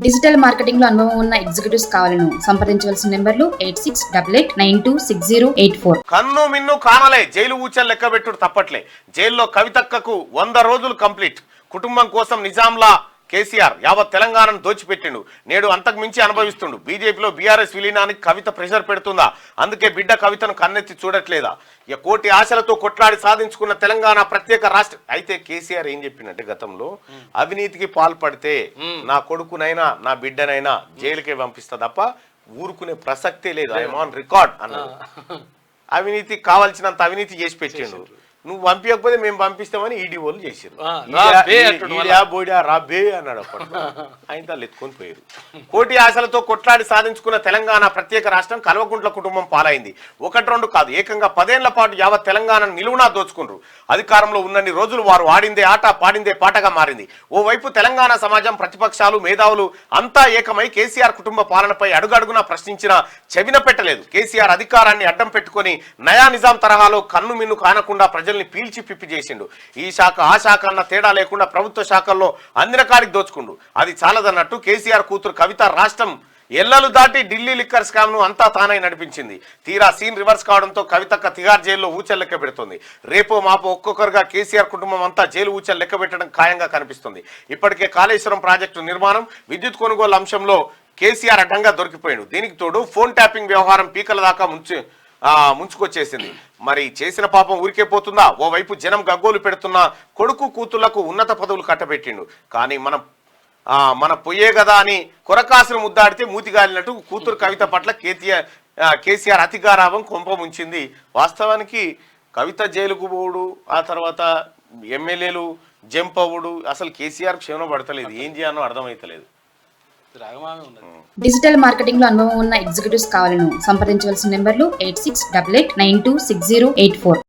Digital marketing లో అనుభవం ఉన్న ఎగ్జిక్యూటివ్స్ కావాలను సంప్రదించవలసిన నెంబర్లు 8688926084. కన్ను మిన్ను కానలే జైలు ఊచలు లెక్కబెట్టుడు తప్పట్లే. జైల్లో కవితక్కకు 100 రోజులు కంప్లీట్. కుటుంబం కోసం నిజాంలా కేసీఆర్ యావత్ తెలంగాణను దోచిపెట్టిండు. నేడు అంతకు మించి అనుభవిస్తుండు. బీజేపీలో బీఆర్ఎస్ విలీనానికి కవిత ప్రెషర్ పెడుతుందా? అందుకే బిడ్డ కవితను కన్నెత్తి చూడట్లేదా? ఇక కోటి ఆశలతో కొట్లాడి సాధించుకున్న తెలంగాణ ప్రత్యేక రాష్ట్ర అయితే కేసీఆర్ ఏం చెప్పినట్టే గతంలో అవినీతికి పాల్పడితే నా కొడుకునైనా నా బిడ్డనైనా జైలుకే పంపిస్తా తప్ప ఊరుకునే ప్రసక్తే లేదు. ఐఎమ్ ఆన్ రికార్డ్ అన్నాడు. అవినీతి కావాల్సినంత అవినీతి చేసి పెట్టిండు. నువ్వు పంపించకపోతే మేము పంపిస్తామని ఈడీ వాళ్ళు చేసారు. రాబే అన్నాడు. అప్పట్లో ఆయన ఎత్తుకొని పోయారు. కోటి ఆశలతో కొట్లాడి సాధించుకున్న తెలంగాణ ప్రత్యేక రాష్ట్రం కల్వకుంట్ల కుటుంబం పాలైంది. 1-2 కాదు, ఏకంగా 10 ఏళ్ల పాటు యావత్ తెలంగాణను నిలువునా దోచుకున్నారు. అధికారంలో ఉన్నన్ని రోజులు వారు ఆడిందే ఆట పాడిందే పాటగా మారింది. ఓవైపు తెలంగాణ సమాజం, ప్రతిపక్షాలు, మేధావులు అంతా ఏకమై కేసీఆర్ కుటుంబ పాలనపై అడుగడుగునా ప్రశ్నించినా చెవిన పెట్టలేదు. కేసీఆర్ అధికారాన్ని అడ్డం పెట్టుకుని నయా నిజాం తరహాలో కన్ను మిన్ను కానకుండా ప్రజల్ని పీల్చి పిప్పి చేసిండు. ఈ శాఖ ఆ శాఖ అన్న తేడా లేకుండా ప్రభుత్వ శాఖల్లో అన్ని రకాడికి దోచుకుండు. అది చాలదన్నట్టు కేసీఆర్ కూతురు కవిత రాష్ట్రం ఎల్లలు దాటి ఢిల్లీ లిక్కర్ స్కామ్ ను అంతా తానై నడిపించింది. తీరా సీన్ రివర్స్ కావడంతో కవితక్క తిహార్ జైల్లో ఊచలు లెక్క పెడుతుంది. రేపో మాపో ఒక్కొక్కరుగా కేసీఆర్ కుటుంబం అంతా జైలు ఊచలు లెక్క పెట్టడం ఖాయంగా కనిపిస్తుంది. ఇప్పటికే కాళేశ్వరం ప్రాజెక్టు నిర్మాణం, విద్యుత్ కొనుగోలు అంశంలో కేసీఆర్ అడ్డంగా దొరికిపోయాడు. దీనికి తోడు ఫోన్ ట్యాపింగ్ వ్యవహారం పీకల దాకా ముంచుకొచ్చేసింది. మరి చేసిన పాపం ఊరికే పోతుందా? ఓవైపు జనం గగ్గోలు పెడుతున్న కొడుకు కూతుళ్లకు ఉన్నత పదవులు కట్టబెట్టిండు. కానీ మన పొయ్యే కదా అని కొరకాసును ముద్దాడితే మూతిగాలినట్టు కూతురు కవిత పట్ల కేసీఆర్ అతిగారాభం కొంప ముంచింది. వాస్తవానికి కవిత జైలుకు పోవుడు, ఆ తర్వాత ఎమ్మెల్యేలు జంప్ అవ్వడు, అసలు కేసీఆర్ క్షేమం పడతలేదు. ఏం చేయాలో అర్థమైతలేదు. డిజిటల్ మార్కెటింగ్ లో అనుభవం ఉన్న ఎగ్జిక్యూటివ్స్ కావాలను సంప్రదించవలసిన నెంబర్లు 8688926084.